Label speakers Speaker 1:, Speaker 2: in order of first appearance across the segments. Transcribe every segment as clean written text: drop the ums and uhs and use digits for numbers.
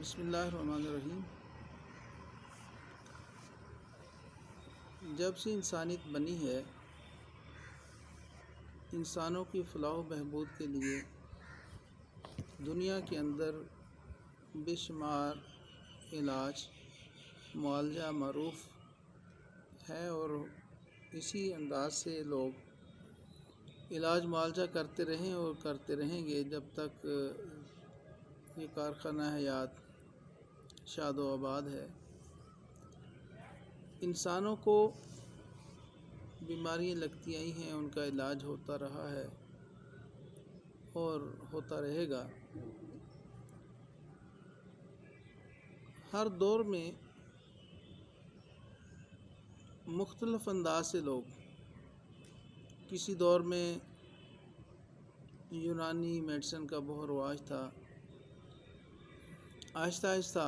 Speaker 1: بسم اللہ الرحمن الرحیم۔ جب سے انسانیت بنی ہے، انسانوں کی فلاح و بہبود کے لیے دنیا کے اندر بے شمار علاج معالجہ معروف ہے، اور اسی انداز سے لوگ علاج معالجہ کرتے رہیں اور کرتے رہیں گے جب تک یہ کارخانہ حیات شاد و آباد ہے۔ انسانوں کو بیماریاں لگتی آئی ہیں، ان کا علاج ہوتا رہا ہے اور ہوتا رہے گا۔ ہر دور میں مختلف انداز سے لوگ، کسی دور میں یونانی میڈیسن کا بہت رواج تھا، آہستہ آہستہ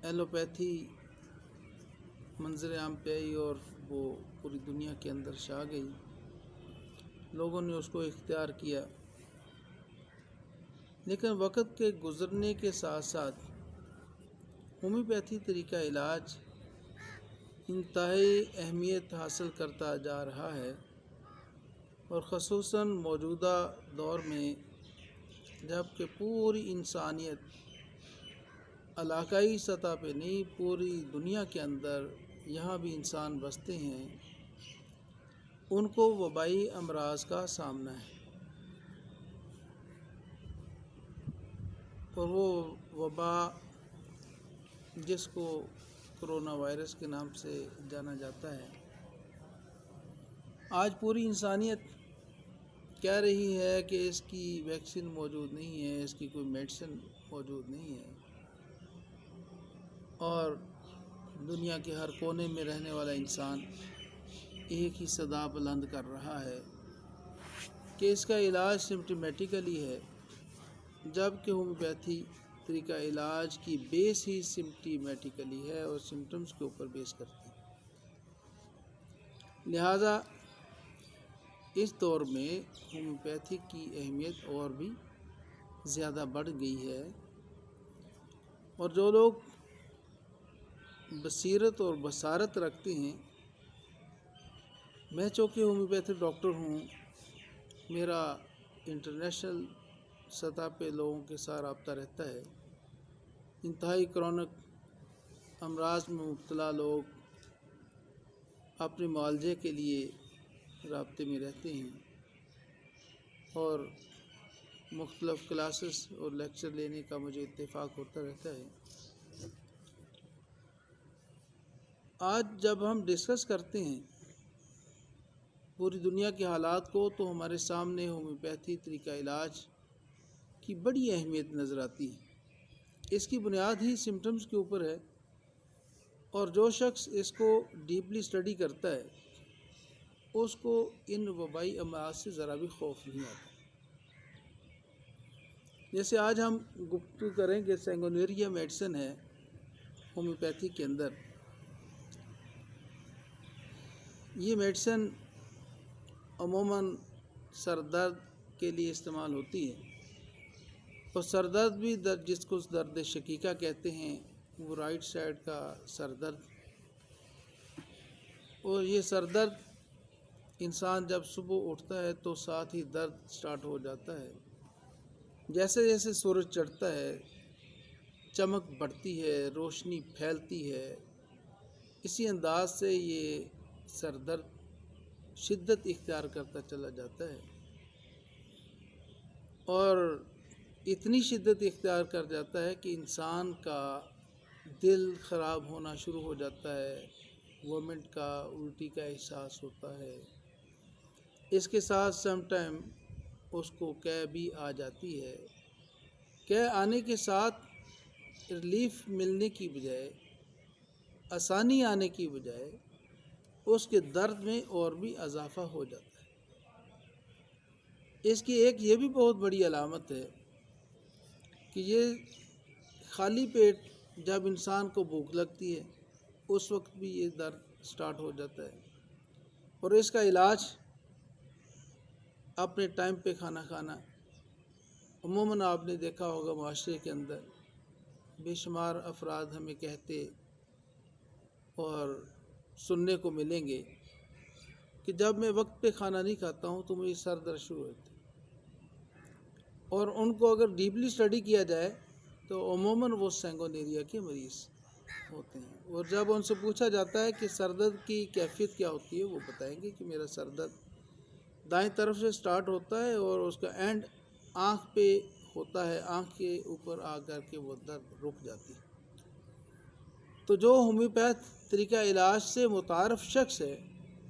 Speaker 1: ایلوپیتھی منظر عام پہ آئی اور وہ پوری دنیا کے اندر چھا گئی، لوگوں نے اس کو اختیار کیا۔ لیکن وقت کے گزرنے کے ساتھ ساتھ ہومیوپیتھی طریقہ علاج انتہائی اہمیت حاصل کرتا جا رہا ہے، اور خصوصاً موجودہ دور میں جب کہ پوری انسانیت علاقائی سطح پہ نہیں، پوری دنیا کے اندر یہاں بھی انسان بستے ہیں، ان کو وبائی امراض کا سامنا ہے، اور وہ وبا جس کو کرونا وائرس کے نام سے جانا جاتا ہے، آج پوری انسانیت کہہ رہی ہے کہ اس کی ویکسین موجود نہیں ہے، اس کی کوئی میڈیسن موجود نہیں ہے، اور دنیا کے ہر کونے میں رہنے والا انسان ایک ہی صدا بلند کر رہا ہے کہ اس کا علاج سمپٹومیٹیکلی ہے، جبکہ ہومیوپیتھی طریقہ علاج کی بیس ہی سمپٹومیٹیکلی ہے اور سمٹمز کے اوپر بیس کرتی ہے۔ لہٰذا اس دور میں ہومیوپیتھی کی اہمیت اور بھی زیادہ بڑھ گئی ہے، اور جو لوگ بصیرت اور بصارت رکھتے ہیں، میں چونکہ ہومیوپیتھی ڈاکٹر ہوں، میرا انٹرنیشنل سطح پہ لوگوں کے ساتھ رابطہ رہتا ہے، انتہائی کرونک امراض میں مبتلا لوگ اپنے معالجے کے لیے رابطے میں رہتے ہیں، اور مختلف کلاسز اور لیکچر لینے کا مجھے اتفاق ہوتا رہتا ہے۔ آج جب ہم ڈسکس کرتے ہیں پوری دنیا کے حالات کو، تو ہمارے سامنے ہومیوپیتھی طریقہ علاج کی بڑی اہمیت نظر آتی ہے۔ اس کی بنیاد ہی سمٹمز کے اوپر ہے، اور جو شخص اس کو ڈیپلی اسٹڈی کرتا ہے، اس کو ان وبائی امراض سے ذرا بھی خوف نہیں آتا۔ جیسے آج ہم گفتگو کریں کہ سینگونیریا میڈیسن ہے ہومیوپیتھی کے اندر، یہ میڈیسن عموماً سر درد کے لیے استعمال ہوتی ہے، اور سر درد بھی جس کو درد شقیقہ کہتے ہیں، وہ رائٹ سائڈ کا سر درد، اور یہ سر درد انسان جب صبح اٹھتا ہے تو ساتھ ہی درد سٹارٹ ہو جاتا ہے۔ جیسے جیسے سورج چڑھتا ہے، چمک بڑھتی ہے، روشنی پھیلتی ہے، اسی انداز سے یہ سر درد شدت اختیار کرتا چلا جاتا ہے، اور اتنی شدت اختیار کر جاتا ہے کہ انسان کا دل خراب ہونا شروع ہو جاتا ہے، وومنٹ کا، الٹی کا احساس ہوتا ہے، اس کے ساتھ سم ٹائم اس کو قے بھی آ جاتی ہے۔ قے آنے کے ساتھ ریلیف ملنے کی بجائے، آسانی آنے کی بجائے، اس کے درد میں اور بھی اضافہ ہو جاتا ہے۔ اس کی ایک یہ بھی بہت بڑی علامت ہے کہ یہ خالی پیٹ جب انسان کو بھوک لگتی ہے، اس وقت بھی یہ درد سٹارٹ ہو جاتا ہے، اور اس کا علاج اپنے ٹائم پہ کھانا کھانا، عموماً آپ نے دیکھا ہوگا معاشرے کے اندر بے شمار افراد ہمیں کہتے اور سننے کو ملیں گے کہ جب میں وقت پہ کھانا نہیں کھاتا ہوں تو مجھے سر درد شروع ہوتی ہے، اور ان کو اگر ڈیپلی اسٹڈی کیا جائے تو عموماً وہ سینگونیریا کے مریض ہوتے ہیں، اور جب ان سے پوچھا جاتا ہے کہ سر درد کی کیفیت کیا ہوتی ہے، وہ بتائیں گے کہ میرا سر درد دائیں طرف سے سٹارٹ ہوتا ہے اور اس کا اینڈ آنکھ پہ ہوتا ہے، آنکھ کے اوپر آ کر کے وہ درد رک جاتی ہے۔ تو جو ہومیوپیتھ طریقہ علاج سے متعارف شخص ہے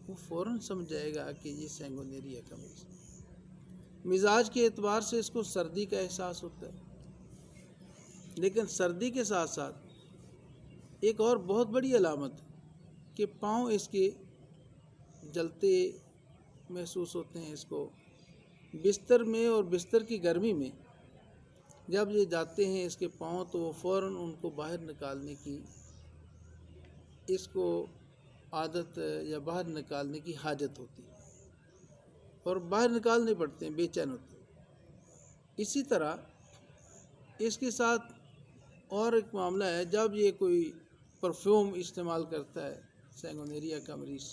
Speaker 1: وہ فوراً سمجھ جائے گا کہ یہ سینگونیریا کا مریض ہے۔ مزاج کے اعتبار سے اس کو سردی کا احساس ہوتا ہے، لیکن سردی کے ساتھ ساتھ ایک اور بہت بڑی علامت کہ پاؤں اس کے جلتے محسوس ہوتے ہیں، اس کو بستر میں اور بستر کی گرمی میں جب یہ جاتے ہیں اس کے پاؤں تو وہ فوراً ان کو باہر نکالنے کی اس کو عادت یا باہر نکالنے کی حاجت ہوتی ہے اور باہر نکالنے پڑتے ہیں، بے چین ہوتے ہیں۔ اسی طرح اس کے ساتھ اور ایک معاملہ ہے، جب یہ کوئی پرفیوم استعمال کرتا ہے سینگونیریا کا مریض،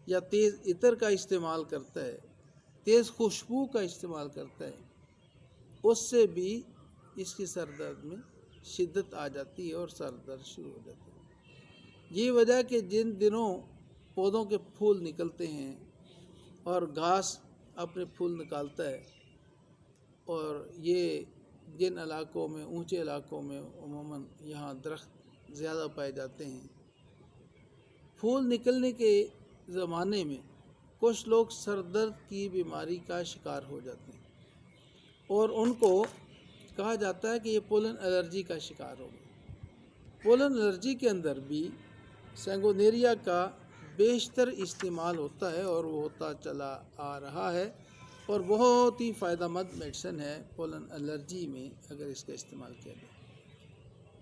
Speaker 1: یا تیز عطر کا استعمال کرتا ہے، تیز خوشبو کا استعمال کرتا ہے، اس سے بھی اس کی سر درد میں شدت آ جاتی ہے اور سر درد شروع ہو جاتا ہے۔ یہ وجہ کہ جن دنوں پودوں کے پھول نکلتے ہیں اور گھاس اپنے پھول نکالتا ہے، اور یہ جن علاقوں میں اونچے علاقوں میں عموماً یہاں درخت زیادہ پائے جاتے ہیں، پھول نکلنے کے زمانے میں کچھ لوگ سر درد کی بیماری کا شکار ہو جاتے ہیں اور ان کو کہا جاتا ہے کہ یہ پولن الرجی کا شکار ہو گئے۔ پولن الرجی کے اندر بھی سینگونیریا کا بیشتر استعمال ہوتا ہے اور وہ ہوتا چلا آ رہا ہے، اور بہت ہی فائدہ مند میڈیسن ہے پولن الرجی میں اگر اس کا استعمال کیا جائے۔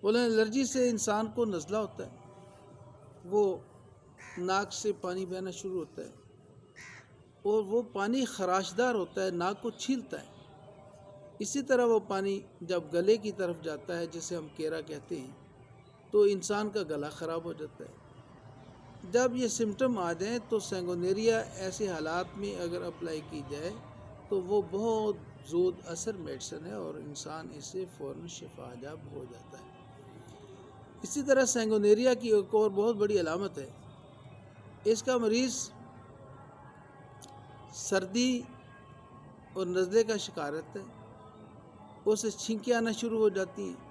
Speaker 1: پولن الرجی سے انسان کو نزلہ ہوتا ہے، وہ ناک سے پانی بہنا شروع ہوتا ہے اور وہ پانی خراشدار ہوتا ہے، ناک کو چھیلتا ہے۔ اسی طرح وہ پانی جب گلے کی طرف جاتا ہے، جسے ہم کیرا کہتے ہیں، تو انسان کا گلا خراب ہو جاتا ہے۔ جب یہ سمٹم آ جائیں تو سینگونیریا ایسے حالات میں اگر اپلائی کی جائے تو وہ بہت زود اثر میڈیسن ہے اور انسان اس سے فوراً شفا یاب ہو جاتا ہے۔ اسی طرح سینگونیریا کی ایک اور بہت بڑی علامت ہے، اس کا مریض سردی اور نزلے کا شکار رہتا ہے، اسے چھینکیں آنا شروع ہو جاتی ہیں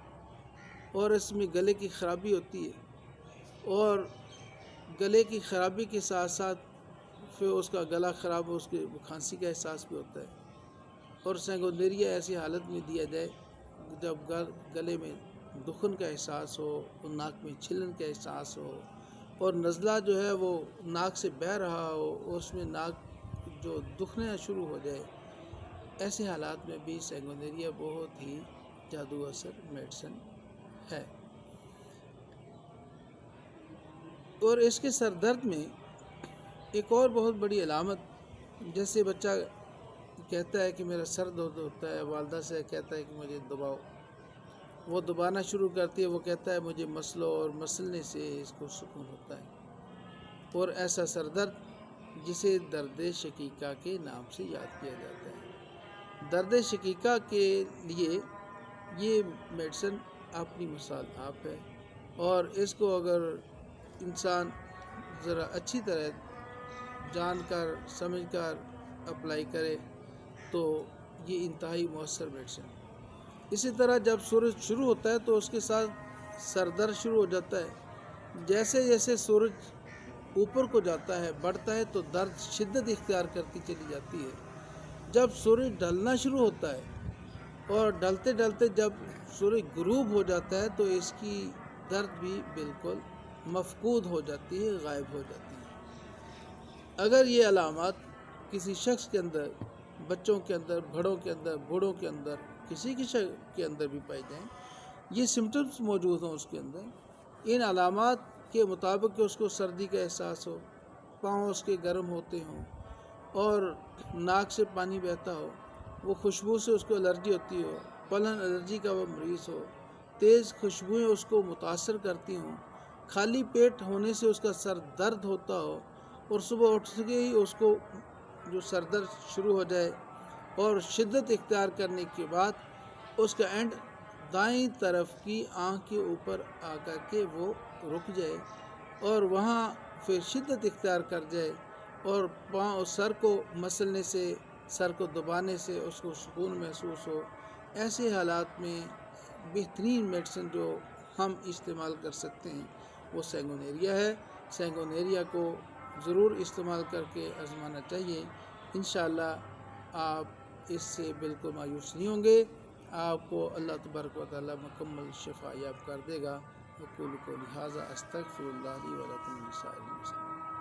Speaker 1: اور اس میں گلے کی خرابی ہوتی ہے، اور گلے کی خرابی کے ساتھ ساتھ پھر اس کا گلا خراب ہو، اس کے کھانسی کا احساس بھی ہوتا ہے۔ اور سینگونیریا ایسی حالت میں دیا جائے جب گلے میں دکھن کا احساس ہو، ناک میں چھلن کا احساس ہو، اور نزلہ جو ہے وہ ناک سے بہہ رہا ہو، اور اس میں ناک جو دکھنا شروع ہو جائے، ایسے حالات میں بھی سینگونیریا بہت ہی جادو اثر میڈیسن ہے۔ اور اس کے سر درد میں ایک اور بہت بڑی علامت، جیسے بچہ کہتا ہے کہ میرا سر درد ہوتا ہے، والدہ سے کہتا ہے کہ مجھے دباؤ، وہ دبانا شروع کرتی ہے، وہ کہتا ہے مجھے مسلو اور مسلنے سے اس کو سکون ہوتا ہے، اور ایسا سر درد جسے درد شقیقہ کے نام سے یاد کیا جاتا ہے۔ درد شقیقہ کے لیے یہ میڈیسن اپنی مثال آپ ہے، اور اس کو اگر انسان ذرا اچھی طرح جان کر سمجھ کر اپلائی کرے تو یہ انتہائی مؤثر میڈیسن ہے۔ اسی طرح جب سورج شروع ہوتا ہے تو اس کے ساتھ سر درد شروع ہو جاتا ہے۔ جیسے جیسے سورج اوپر کو جاتا ہے، بڑھتا ہے، تو درد شدت اختیار کرتی چلی جاتی ہے۔ جب سورج ڈھلنا شروع ہوتا ہے اور ڈھلتے ڈھلتے جب سورج غروب ہو جاتا ہے تو اس کی درد بھی بالکل مفقود ہو جاتی ہے، غائب ہو جاتی ہے۔ اگر یہ علامات کسی شخص کے اندر، بچوں کے اندر، بڑوں کے اندر، بوڑھوں کے اندر، کسی کے اندر بھی پائی جائیں، یہ سمٹمز موجود ہوں اس کے اندر، ان علامات کے مطابق کہ اس کو سردی کا احساس ہو، پاؤں اس کے گرم ہوتے ہوں اور ناک سے پانی بہتا ہو، وہ خوشبو سے اس کو الرجی ہوتی ہو، پلن الرجی کا وہ مریض ہو، تیز خوشبوئیں اس کو متاثر کرتی ہوں، خالی پیٹ ہونے سے اس کا سر درد ہوتا ہو اور صبح اٹھ کے ہی اس کو جو سر درد شروع ہو جائے اور شدت اختیار کرنے کے بعد اس کا اینڈ دائیں طرف کی آنکھ کے اوپر آ کر کے وہ رک جائے اور وہاں پھر شدت اختیار کر جائے اور پاؤں سر کو مسلنے سے، سر کو دبانے سے اس کو سکون محسوس ہو، ایسے حالات میں بہترین میڈیسن جو ہم استعمال کر سکتے ہیں وہ سینگونیریا ہے۔ سینگونیریا کو ضرور استعمال کر کے آزمانا چاہیے، انشاءاللہ آپ اس سے بالکل مایوس نہیں ہوں گے، آپ کو اللہ تبارک و تعالی مکمل شفا یاب کر دے گا۔ اقول قولی ھذا استغفر اللہ لی و لکم ولسائر المسلمین۔